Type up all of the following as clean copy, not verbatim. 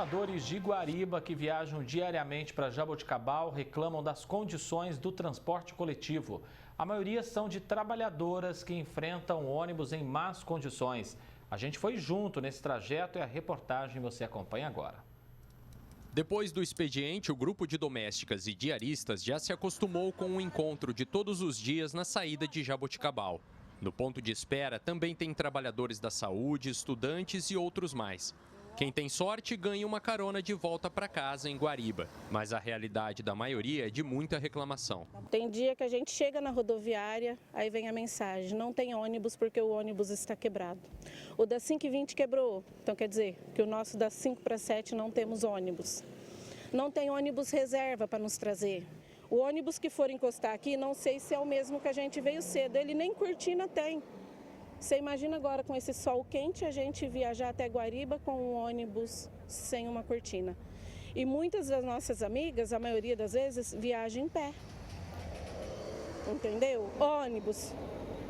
Moradores de Guariba que viajam diariamente para Jaboticabal reclamam das condições do transporte coletivo. A maioria são de trabalhadoras que enfrentam ônibus em más condições. A gente foi junto nesse trajeto e a reportagem você acompanha agora. Depois do expediente, o grupo de domésticas e diaristas já se acostumou com o encontro de todos os dias na saída de Jaboticabal. No ponto de espera também tem trabalhadores da saúde, estudantes e outros mais. Quem tem sorte ganha uma carona de volta para casa em Guariba, mas a realidade da maioria é de muita reclamação. Tem dia que a gente chega na rodoviária, aí vem a mensagem, não tem ônibus porque o ônibus está quebrado. O das 5h20 quebrou, então quer dizer que o nosso das 5 para 7 não temos ônibus. Não tem ônibus reserva para nos trazer. O ônibus que for encostar aqui, não sei se é o mesmo que a gente veio cedo, ele nem cortina tem. Você imagina agora com esse sol quente a gente viajar até Guariba com um ônibus sem uma cortina. E muitas das nossas amigas, a maioria das vezes, viajam em pé. Entendeu? Ônibus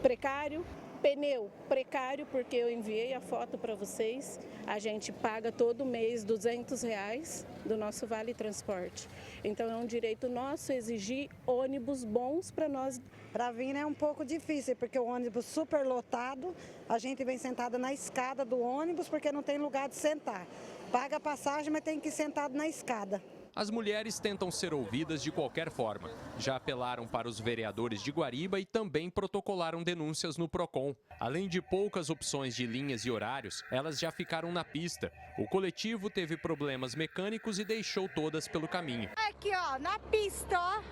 precário, pneu precário, porque eu enviei a foto para vocês. A gente paga todo mês R$200 do nosso Vale Transporte. Então é um direito nosso exigir ônibus bons para nós. Para vir é um pouco difícil, porque o ônibus super lotado, a gente vem sentada na escada do ônibus porque não tem lugar de sentar. Paga a passagem, mas tem que ir sentado na escada. As mulheres tentam ser ouvidas de qualquer forma. Já apelaram para os vereadores de Guariba e também protocolaram denúncias no Procon. Além de poucas opções de linhas e horários, elas já ficaram na pista. O coletivo teve problemas mecânicos e deixou todas pelo caminho. Aqui, ó, na pista, ó.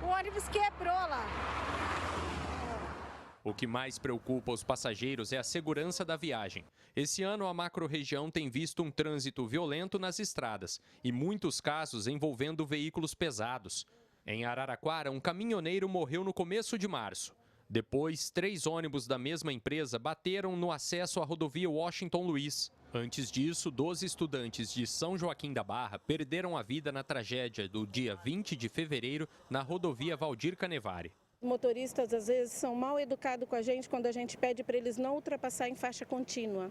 O ônibus quebrou lá. O que mais preocupa os passageiros é a segurança da viagem. Esse ano, a macro-região tem visto um trânsito violento nas estradas e muitos casos envolvendo veículos pesados. Em Araraquara, um caminhoneiro morreu no começo de março. Depois, 3 ônibus da mesma empresa bateram no acesso à rodovia Washington Luiz. Antes disso, 12 estudantes de São Joaquim da Barra perderam a vida na tragédia do dia 20 de fevereiro na rodovia Valdir Canevari. Motoristas, às vezes, são mal educados com a gente quando a gente pede para eles não ultrapassar em faixa contínua.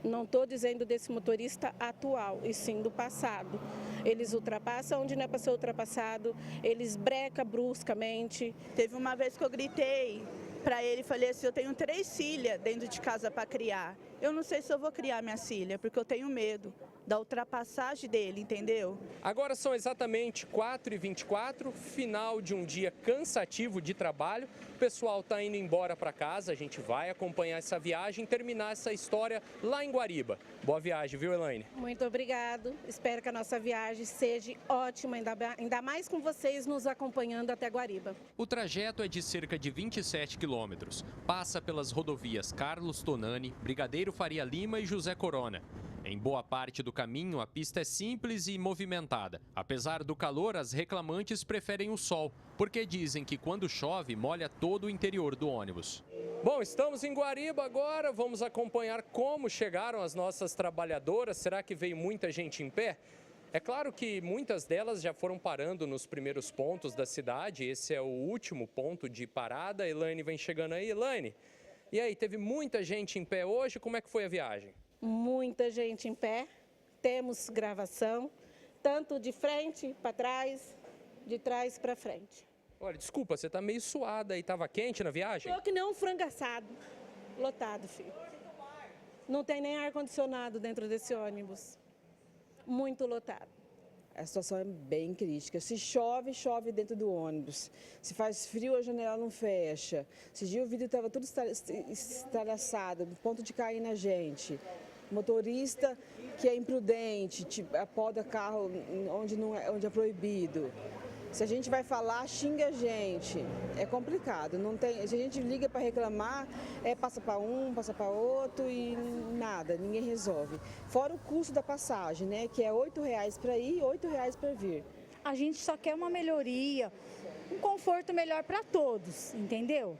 Não estou dizendo desse motorista atual, e sim do passado. Eles ultrapassam onde não é para ser ultrapassado, eles brecam bruscamente. Teve uma vez que eu gritei para ele e falei assim, eu tenho 3 filhas dentro de casa para criar. Eu não sei se eu vou criar minha filha, porque eu tenho medo da ultrapassagem dele, entendeu? Agora são exatamente 4h24, final de um dia cansativo de trabalho. O pessoal está indo embora para casa, a gente vai acompanhar essa viagem, terminar essa história lá em Guariba. Boa viagem, viu, Elaine? Muito obrigado. Espero que a nossa viagem seja ótima, ainda mais com vocês nos acompanhando até Guariba. O trajeto é de cerca de 27 quilômetros. Passa pelas rodovias Carlos Tonani, Brigadeiro Faria Lima e José Corona. Em boa parte do caminho, a pista é simples e movimentada. Apesar do calor, as reclamantes preferem o sol, porque dizem que quando chove, molha todo o interior do ônibus. Bom, estamos em Guariba agora, vamos acompanhar como chegaram as nossas trabalhadoras. Será que veio muita gente em pé? É claro que muitas delas já foram parando nos primeiros pontos da cidade. Esse é o último ponto de parada. Elaine vem chegando aí. Elaine, e aí, teve muita gente em pé hoje? Como é que foi a viagem? Muita gente em pé, temos gravação, tanto de frente para trás, de trás para frente. Olha, desculpa, você tá meio suada aí, tava quente na viagem? Tô que nem um frango assado, lotado, filho. Não tem nem ar-condicionado dentro desse ônibus, muito lotado. A situação é bem crítica. Se chove, chove dentro do ônibus. Se faz frio, a janela não fecha. Esse dia o vidro estava tudo estalhaçado, do ponto de cair na gente. Motorista que é imprudente, apoda carro onde é proibido. Se a gente vai falar, xinga a gente. É complicado. Não tem, se a gente liga para reclamar, passa para um, passa para outro e nada, ninguém resolve. Fora o custo da passagem, né, que é R$8 para ir e R$8 para vir. A gente só quer uma melhoria, um conforto melhor para todos, entendeu?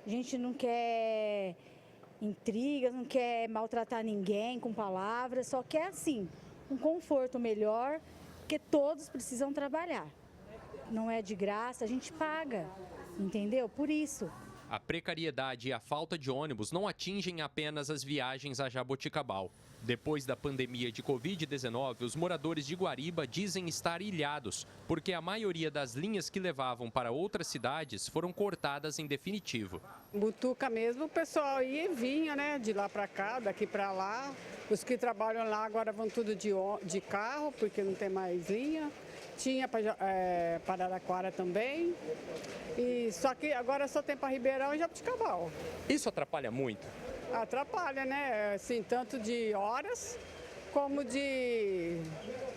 A gente não quer intrigas, não quer maltratar ninguém com palavras, só quer assim, um conforto melhor, porque todos precisam trabalhar. Não é de graça, a gente paga, entendeu? Por isso. A precariedade e a falta de ônibus não atingem apenas as viagens a Jaboticabal. Depois da pandemia de Covid-19, os moradores de Guariba dizem estar ilhados, porque a maioria das linhas que levavam para outras cidades foram cortadas em definitivo. Butuca mesmo, o pessoal ia e vinha, né, de lá para cá, daqui para lá. Os que trabalham lá agora vão tudo de carro, porque não tem mais linha. Tinha para Araraquara também. E só que agora só tem para Ribeirão e Jaboticabal. Isso atrapalha muito? Atrapalha, né? Assim, tanto de horas como de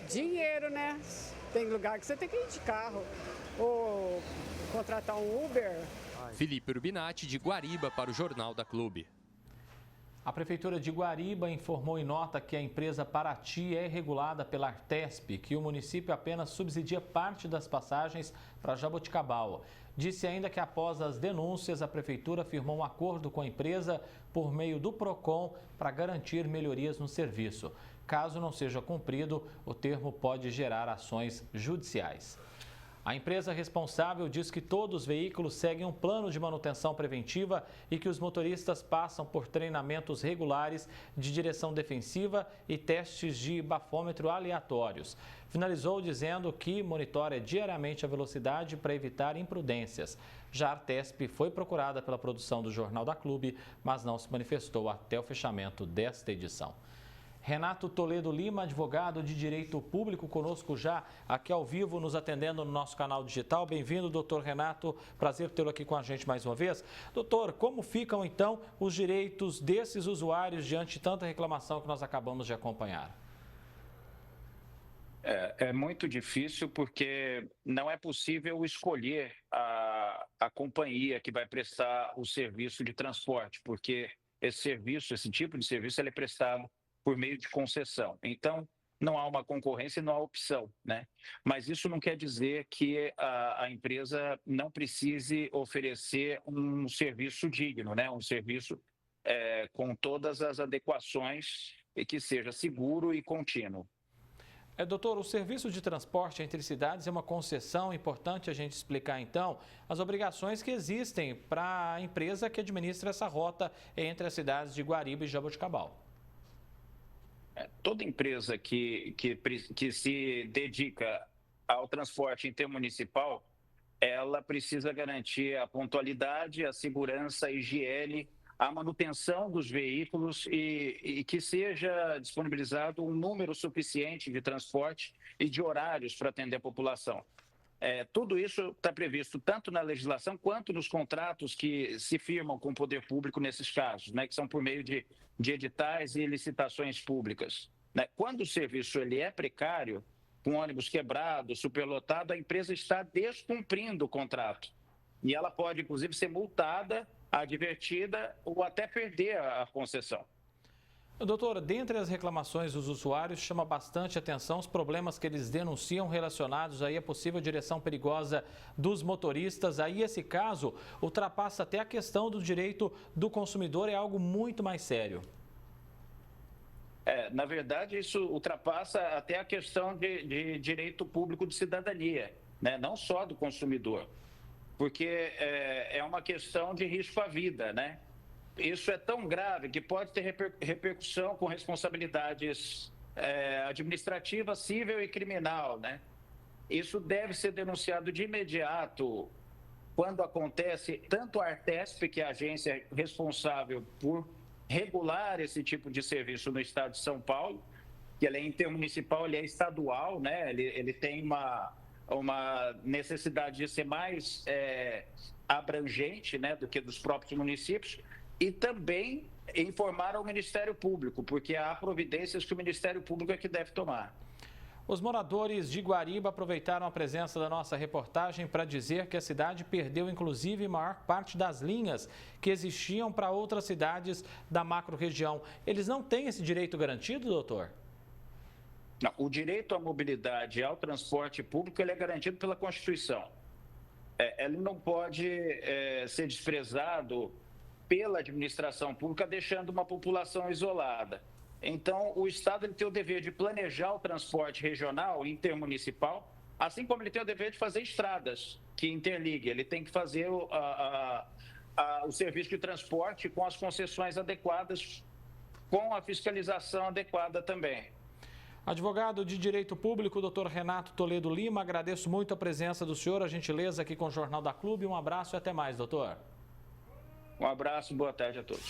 dinheiro, né? Tem lugar que você tem que ir de carro ou contratar um Uber. Felipe Urbinati, de Guariba, para o Jornal da Clube. A Prefeitura de Guariba informou em nota que a empresa Paraty é regulada pela Artesp, que o município apenas subsidia parte das passagens para Jaboticabal. Disse ainda que após as denúncias, a Prefeitura firmou um acordo com a empresa por meio do PROCON para garantir melhorias no serviço. Caso não seja cumprido, o termo pode gerar ações judiciais. A empresa responsável diz que todos os veículos seguem um plano de manutenção preventiva e que os motoristas passam por treinamentos regulares de direção defensiva e testes de bafômetro aleatórios. Finalizou dizendo que monitora diariamente a velocidade para evitar imprudências. Já a Artesp foi procurada pela produção do Jornal da Clube, mas não se manifestou até o fechamento desta edição. Renato Toledo Lima, advogado de Direito Público, conosco já aqui ao vivo, nos atendendo no nosso canal digital. Bem-vindo, doutor Renato. Prazer tê-lo aqui com a gente mais uma vez. Doutor, como ficam então os direitos desses usuários diante de tanta reclamação que nós acabamos de acompanhar? É muito difícil porque não é possível escolher a companhia que vai prestar o serviço de transporte, porque esse tipo de serviço, ele é prestado por meio de concessão. Então, não há uma concorrência e não há opção, né? Mas isso não quer dizer que a empresa não precise oferecer um serviço digno, né? Um serviço com todas as adequações e que seja seguro e contínuo. Doutor, o serviço de transporte entre cidades é uma concessão. Importante a gente explicar, então, as obrigações que existem para a empresa que administra essa rota entre as cidades de Guariba e Jaboticabal. Toda empresa que se dedica ao transporte intermunicipal, ela precisa garantir a pontualidade, a segurança, a higiene, a manutenção dos veículos e que seja disponibilizado um número suficiente de transporte e de horários para atender a população. Tudo isso está previsto tanto na legislação quanto nos contratos que se firmam com o poder público nesses casos, né, que são por meio de editais e licitações públicas. Né? Quando o serviço ele é precário, com ônibus quebrado, superlotado, a empresa está descumprindo o contrato. E ela pode, inclusive, ser multada, advertida ou até perder a concessão. Doutor, dentre as reclamações dos usuários, chama bastante atenção os problemas que eles denunciam relacionados aí à possível direção perigosa dos motoristas. Aí esse caso ultrapassa até a questão do direito do consumidor, é algo muito mais sério. Na verdade, isso ultrapassa até a questão de direito público de cidadania, né? Não só do consumidor, porque é uma questão de risco à vida, né? Isso é tão grave que pode ter repercussão com responsabilidades administrativa, civil e criminal, né? Isso deve ser denunciado de imediato quando acontece tanto a Artesp, que é a agência responsável por regular esse tipo de serviço no estado de São Paulo, que ele é intermunicipal, ele é estadual, né? Ele tem uma necessidade de ser mais abrangente, né, do que dos próprios municípios, e também informar ao Ministério Público, porque há providências que o Ministério Público é que deve tomar. Os moradores de Guariba aproveitaram a presença da nossa reportagem para dizer que a cidade perdeu, inclusive, a maior parte das linhas que existiam para outras cidades da macro-região. Eles não têm esse direito garantido, doutor? Não, o direito à mobilidade e ao transporte público ele é garantido pela Constituição. Ele não pode ser desprezado pela administração pública, deixando uma população isolada. Então, o Estado ele tem o dever de planejar o transporte regional, intermunicipal, assim como ele tem o dever de fazer estradas que interliguem. Ele tem que fazer o serviço de transporte com as concessões adequadas com a fiscalização adequada também. Advogado de Direito Público, Dr. Renato Toledo Lima, agradeço muito a presença do senhor, a gentileza aqui com o Jornal da Clube. Um abraço e até mais, doutor. Um abraço, boa tarde a todos.